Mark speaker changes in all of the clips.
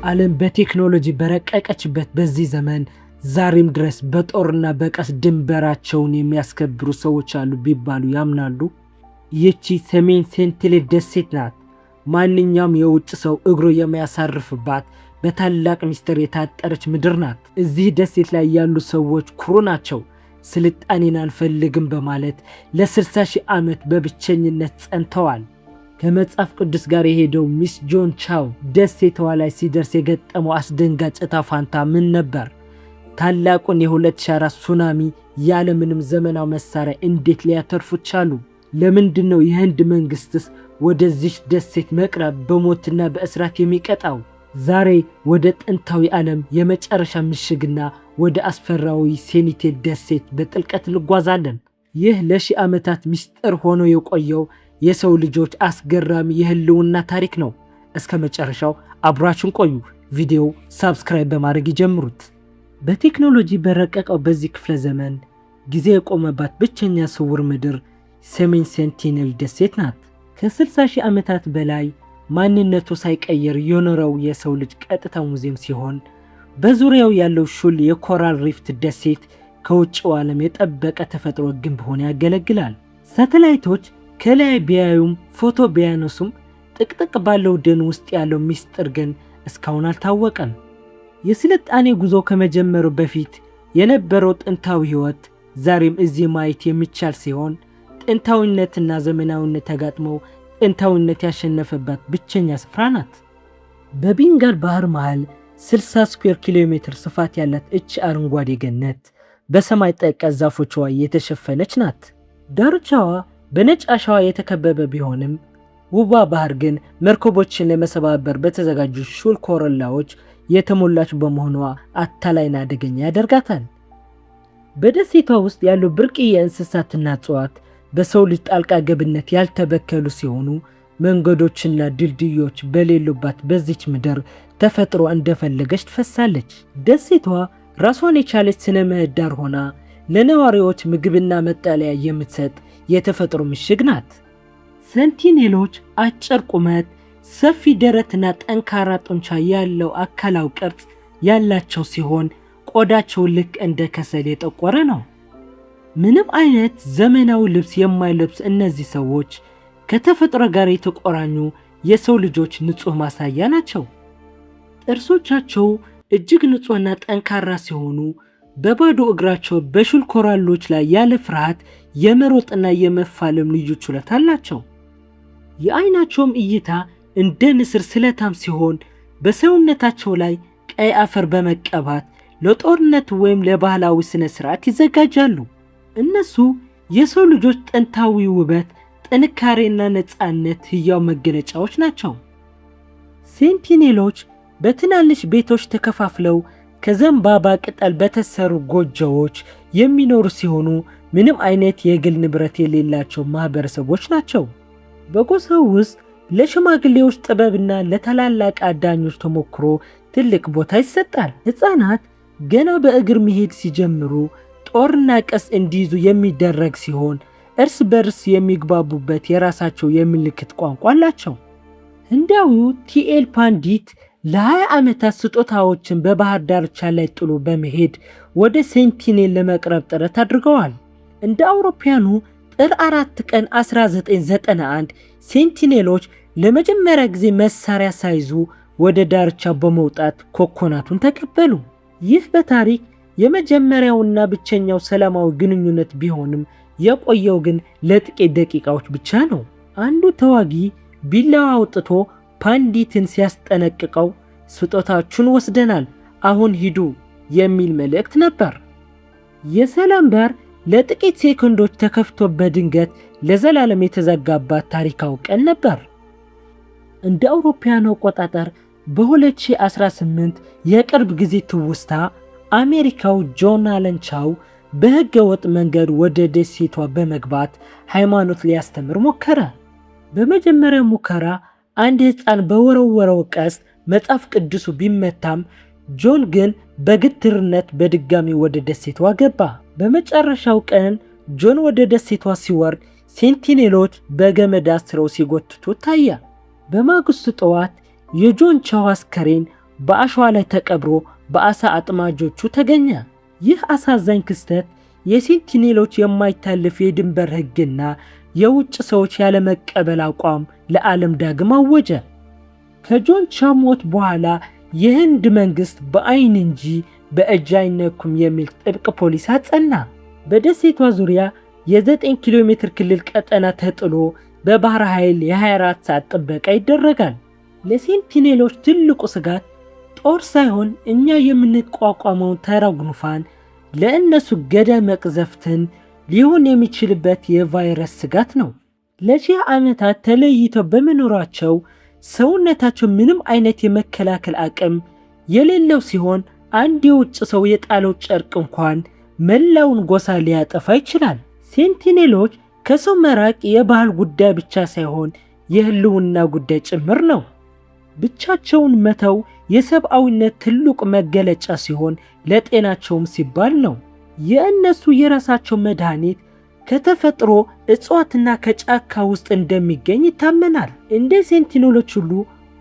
Speaker 1: ዓለም በቴክኖሎጂ በረቀቀችበት በዚህ ዘመን ዛሬም ድረስ በጦርና በቀስ ድንበራቸውን የሚያስከብሩ ሰዎች አሉ ቢባሉ ያምናሉ? ይህቺ ሰሜን ሴንቲኔል ደሴት ናት። ማንኛውም የውጭ ሰው እግሩ የሚያሳርፍባት በታላቅ ሚስጥር የታጠረች ምድር ናት። እዚህ ደሴት ላይ ያሉ ሰዎች ኩሩ ናቸው። ስልጣኔን አንፈልግም በማለት ለ60 ሺህ ዓመት በብቸኝነት ጸንተዋል። ከመጽሐፍ ቅዱስ ጋር የሄደው ሚስ ጆን ቻው ደሴቷ ላይ ሲደርስ የገጠመው አስደንጋጭ ዕጣ ፋንታ ምን ነበር? ታላቁን የ2004 ሱናሚ ያለምንም ዘመናዊ መሳሪያ እንዴት ሊያተርፉ ቻሉ? ለምንድነው የህንድ መንግስትስ ወደዚህ ደሴት መቅረብ በሞትና በእስራት የሚቀጣው? ዛሬ ወደ ጥንታዊ ዓለም የመጨረሻ ምሽግና ወደ አስፈራዊ ሴንቲኔል ደሴት በጥልቀት እንጓዛለን። ይህ ለሺህ ዓመታት ምስጢር ሆኖ የቆየው የሰው ልጆች አስገራሚ የህልውና ታሪክ ነው። እስከ መጨረሻው አብራችሁን ቆዩ። ቪዲዮ ሳብስክራይብ በማድረግ ይጀምሩት። በቴክኖሎጂ በረቀቀው በዚህ ክፍለ ዘመን ጊዜ የቆመባት ብቸኛ ስውር ምድር ሰሜን ሴንቲኔል ደሴት ናት። ከ60 ሺህ ዓመታት በላይ ማንነቱ ሳይቀየር የኖረው የሰው ልጅ ቀጥታ ሙዚየም ሲሆን በዙሪያው ያለው ሹል የኮራል ሪፍት ደሴት ከውጭው ዓለም የጠበቀ ተፈጥሮ ግንብ ሆኖ ያገለግላል። ሳተላይቶች ከላይ ቢያዩም ፎቶ ቢያነሱም ጥቅጥቅ ባለው ደን ውስጥ ያለው ሚስጥር ግን እስካሁን አልታወቀም። የስልጣኔ ጉዞ ከመጀመሩ በፊት የነበረው ጥንታዊ ሕይወት ዛሬም እዚህ ማየት የሚቻል ሲሆን ጥንታዊነትና ዘመናዊነት ተጋጥመው ጥንታዊነት ያሸነፈባት ብቸኛ ስፍራ ናት። በቤንጋል ባህር መሃል 60 ስኩዌር ኪሎ ሜትር ስፋት ያላት እች አረንጓዴ ገነት በሰማይ ጠቀስ ዛፎቿ የተሸፈነች ናት። ዳርቻዋ በነጭ አሸዋ የተከበበ ቢሆንም ውቧ ባህር ግን መርከቦችን ለመሰባበር በተዘጋጁ ሹል ኮረላዎች የተሞላች በመሆኗ አታላይና አደገኛ ያደርጋታል። በደሴቷ ውስጥ ያሉ ብርቅዬ እንስሳትና እጽዋት በሰው ልጅ ጣልቃ ገብነት ያልተበከሉ ሲሆኑ መንገዶችና ድልድዮች በሌሉባት በዚች ምድር ተፈጥሮ እንደፈለገች ትፈሳለች። ደሴቷ ራሷን የቻለች ስነ ምህዳር ሆና ለነዋሪዎች ምግብና መጠለያ የምትሰጥ የተፈጥሮ ምሽግ ናት። ሴንቲኔሎች አጭር ቁመት፣ ሰፊ ደረትና ጠንካራ ጡንቻ ያለው አካላዊ ቅርጽ ያላቸው ሲሆን ቆዳቸው ልክ እንደ ከሰል የጠቆረ ነው። ምንም አይነት ዘመናዊ ልብስ የማይለብስ እነዚህ ሰዎች ከተፈጥሮ ጋር የተቆራኙ የሰው ልጆች ንጹህ ማሳያ ናቸው። ጥርሶቻቸው እጅግ ንጹህና ጠንካራ ሲሆኑ በባዶ እግራቸው በሹል ኮራሎች ላይ ያለ ፍርሃት የመሮጥና የመፋለም ልዩ ችሎታ አላቸው። የአይናቸውም እይታ እንደ ንስር ስለታም ሲሆን በሰውነታቸው ላይ ቀይ አፈር በመቀባት ለጦርነት ወይም ለባህላዊ ስነ ስርዓት ይዘጋጃሉ። እነሱ የሰው ልጆች ጥንታዊ ውበት፣ ጥንካሬና ነፃነት ህያው መገለጫዎች ናቸው። ሴንቲኔሎች በትናንሽ ቤቶች ተከፋፍለው ከዘንባባ ቅጠል በተሰሩ ጎጆዎች የሚኖሩ ሲሆኑ ምንም አይነት የግል ንብረት የሌላቸው ማህበረሰቦች ናቸው። በጎሳው ውስጥ ለሽማግሌዎች ጥበብና ለታላላቅ አዳኞች ተሞክሮ ትልቅ ቦታ ይሰጣል። ሕፃናት ገና በእግር መሄድ ሲጀምሩ ጦርና ቀስ እንዲይዙ የሚደረግ ሲሆን እርስ በርስ የሚግባቡበት የራሳቸው የምልክት ቋንቋ አላቸው። ህንዳዊው ቲኤል ፓንዲት ለ20 ዓመታት ስጦታዎችን በባህር ዳርቻ ላይ ጥሎ በመሄድ ወደ ሴንቲኔል ለመቅረብ ጥረት አድርገዋል። እንደ አውሮፓውያኑ ጥር 4 ቀን 1991 ሴንቲኔሎች ለመጀመሪያ ጊዜ መሳሪያ ሳይዙ ወደ ዳርቻ በመውጣት ኮኮናቱን ተቀበሉ። ይህ በታሪክ የመጀመሪያውና ብቸኛው ሰላማዊ ግንኙነት ቢሆንም የቆየው ግን ለጥቂት ደቂቃዎች ብቻ ነው። አንዱ ተዋጊ ቢላዋ አውጥቶ ፓንዲትን ሲያስጠነቅቀው ስጦታችሁን ወስደናል፣ አሁን ሂዱ የሚል መልእክት ነበር። የሰላም በር ለጥቂት ሴኮንዶች ተከፍቶ በድንገት ለዘላለም የተዘጋባት ታሪካዊ ቀን ነበር። እንደ አውሮፓውያኑ አቆጣጠር በ2018 የቅርብ ጊዜ ትውስታ አሜሪካው ጆን አለን ቻው በሕገ ወጥ መንገድ ወደ ደሴቷ በመግባት ሃይማኖት ሊያስተምር ሞከረ። በመጀመሪያው ሙከራ አንድ ሕፃን በወረወረው ቀስት መጽሐፍ ቅዱሱ ቢመታም ጆን ግን በግትርነት በድጋሚ ወደ ደሴቷ ገባ። በመጨረሻው ቀን ጆን ወደ ደሴቷ ሲወርድ ሴንቲኔሎች በገመድ አስረው ሲጎትቱ ታየ። በማግስቱ ጠዋት የጆን ቻው አስከሬን በአሸዋ ላይ ተቀብሮ በአሳ አጥማጆቹ ተገኘ። ይህ አሳዛኝ ክስተት የሴንቲኔሎች የማይታለፍ የድንበር ሕግና የውጭ ሰዎች ያለመቀበል አቋም ለዓለም ዳግም አወጀ። ከጆን ቻው ሞት በኋላ የህንድ መንግሥት በአይን እንጂ በእጅ አይነኩም የሚል ጥብቅ ፖሊሲ አጸና። በደሴቷ ዙሪያ የ9 ኪሎ ሜትር ክልል ቀጠና ተጥሎ በባህር ኃይል የ24 ሰዓት ጥበቃ ይደረጋል። ለሴንቲኔሎች ትልቁ ስጋት ጦር ሳይሆን እኛ የምንቋቋመውን ተራ ጉንፋን፣ ለእነሱ ገዳይ መቅዘፍትን ሊሆን የሚችልበት የቫይረስ ስጋት ነው። ለሺህ ዓመታት ተለይተው በመኖራቸው ሰውነታቸው ምንም አይነት የመከላከል አቅም የሌለው ሲሆን አንድ የውጭ ሰው የጣለው ጨርቅ እንኳን መላውን ጎሳ ሊያጠፋ ይችላል። ሴንቲኔሎች ከሰው መራቅ የባህል ጉዳይ ብቻ ሳይሆን የህልውና ጉዳይ ጭምር ነው። ብቻቸውን መተው የሰብአዊነት ትልቁ መገለጫ ሲሆን ለጤናቸውም ሲባል ነው። የእነሱ የራሳቸው መድኃኒት ከተፈጥሮ እጽዋትና ከጫካ ውስጥ እንደሚገኝ ይታመናል። እንደ ሴንቲኔሎች ሁሉ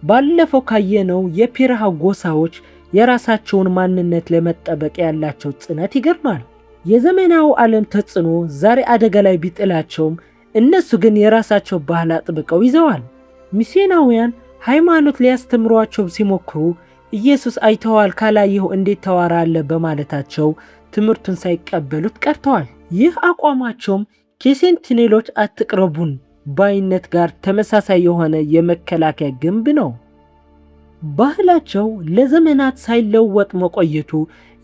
Speaker 1: ባለፈው ካየነው የፒራሃ ጎሳዎች የራሳቸውን ማንነት ለመጠበቅ ያላቸው ጽናት ይገርማል። የዘመናዊ ዓለም ተጽዕኖ ዛሬ አደጋ ላይ ቢጥላቸውም እነሱ ግን የራሳቸው ባህል አጥብቀው ይዘዋል። ሚስዮናውያን ሃይማኖት ሊያስተምሯቸው ሲሞክሩ ኢየሱስ አይተዋል ካላየው እንዴት ታወራለህ በማለታቸው ትምህርቱን ሳይቀበሉት ቀርተዋል። ይህ አቋማቸውም ከሴንቲኔሎች አትቅረቡን ባይነት ጋር ተመሳሳይ የሆነ የመከላከያ ግንብ ነው። ባህላቸው ለዘመናት ሳይለወጥ መቆየቱ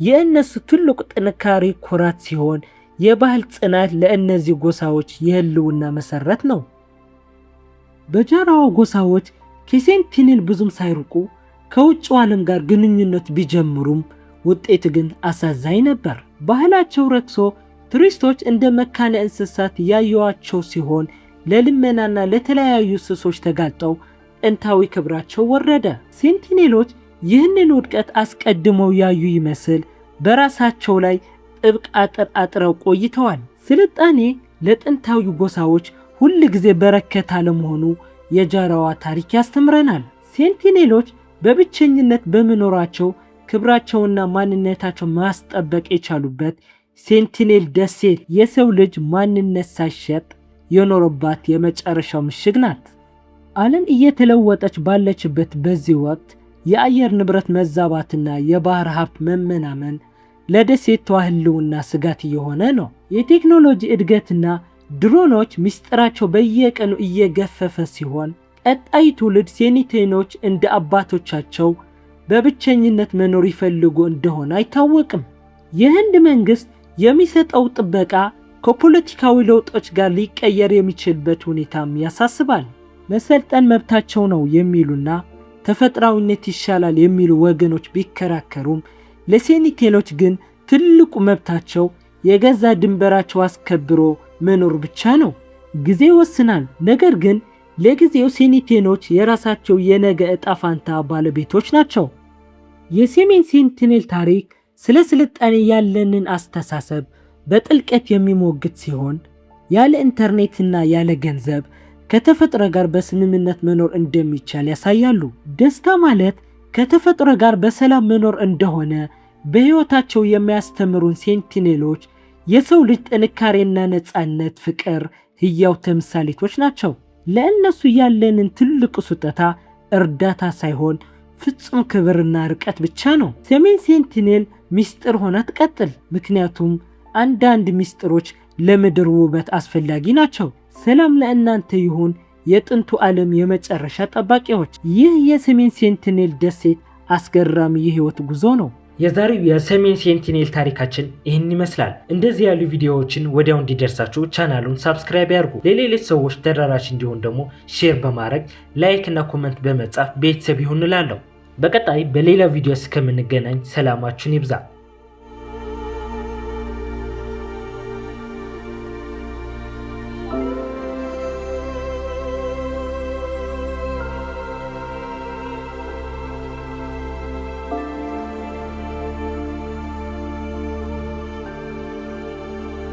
Speaker 1: የእነሱ ትልቁ ጥንካሬ ኩራት ሲሆን የባህል ጽናት ለእነዚህ ጎሳዎች የህልውና መሰረት ነው። በጃራዋ ጎሳዎች ከሴንቲኔል ብዙም ሳይርቁ ከውጭው ዓለም ጋር ግንኙነት ቢጀምሩም ውጤቱ ግን አሳዛኝ ነበር። ባህላቸው ረክሶ ቱሪስቶች እንደ መካነ እንስሳት ያዩዋቸው ሲሆን ለልመናና ለተለያዩ ስሶች ተጋልጠው ጥንታዊ ክብራቸው ወረደ። ሴንቲኔሎች ይህንን ውድቀት አስቀድመው ያዩ ይመስል በራሳቸው ላይ ጥብቅ አጥር አጥረው ቆይተዋል። ስልጣኔ ለጥንታዊ ጎሳዎች ሁል ጊዜ በረከት አለመሆኑ የጃራዋ ታሪክ ያስተምረናል። ሴንቲኔሎች በብቸኝነት በመኖራቸው ክብራቸውና ማንነታቸው ማስጠበቅ የቻሉበት ሴንቲኔል ደሴት የሰው ልጅ ማንነት ሳይሸጥ የኖረባት የመጨረሻው ምሽግ ናት። ዓለም እየተለወጠች ባለችበት በዚህ ወቅት የአየር ንብረት መዛባትና የባህር ሀብት መመናመን ለደሴቷ ህልውና ስጋት እየሆነ ነው። የቴክኖሎጂ እድገትና ድሮኖች ምስጢራቸው በየቀኑ እየገፈፈ ሲሆን ቀጣይ ትውልድ ሴንቲኔሎች እንደ አባቶቻቸው በብቸኝነት መኖር ይፈልጉ እንደሆነ አይታወቅም። የህንድ መንግስት የሚሰጠው ጥበቃ ከፖለቲካዊ ለውጦች ጋር ሊቀየር የሚችልበት ሁኔታም ያሳስባል። መሰልጠን መብታቸው ነው የሚሉና ተፈጥሯዊነት ይሻላል የሚሉ ወገኖች ቢከራከሩም ለሴንቲኔሎች ግን ትልቁ መብታቸው የገዛ ድንበራቸው አስከብሮ መኖር ብቻ ነው። ጊዜ ይወስናል። ነገር ግን ለጊዜው ሴንቲኔሎች የራሳቸው የነገ ዕጣ ፋንታ ባለቤቶች ናቸው። የሰሜን ሴንቲኔል ታሪክ ስለ ስልጣኔ ያለንን አስተሳሰብ በጥልቀት የሚሞግት ሲሆን ያለ ኢንተርኔትና ያለ ገንዘብ ከተፈጥሮ ጋር በስምምነት መኖር እንደሚቻል ያሳያሉ። ደስታ ማለት ከተፈጥሮ ጋር በሰላም መኖር እንደሆነ በሕይወታቸው የሚያስተምሩን ሴንቲኔሎች የሰው ልጅ ጥንካሬና ነፃነት፣ ፍቅር ሕያው ተምሳሌቶች ናቸው። ለእነሱ ያለንን ትልቁ ስጦታ እርዳታ ሳይሆን ፍጹም ክብርና ርቀት ብቻ ነው። ሰሜን ሴንቲኔል ሚስጥር ሆና ትቀጥል፣ ምክንያቱም አንዳንድ ሚስጥሮች ለምድር ውበት አስፈላጊ ናቸው። ሰላም ለእናንተ ይሁን የጥንቱ ዓለም የመጨረሻ ጠባቂዎች። ይህ የሰሜን ሴንቲኔል ደሴት አስገራሚ የህይወት ጉዞ ነው። የዛሬው የሰሜን ሴንቲኔል ታሪካችን ይህን ይመስላል። እንደዚህ ያሉ ቪዲዮዎችን ወዲያው እንዲደርሳችሁ ቻናሉን ሳብስክራይብ ያድርጉ። ለሌሎች ሰዎች ተደራሽ እንዲሆን ደግሞ ሼር በማድረግ ላይክ እና ኮመንት በመጻፍ ቤተሰብ ይሁን እላለሁ። በቀጣይ በሌላ ቪዲዮ እስከምንገናኝ ሰላማችሁን ይብዛ።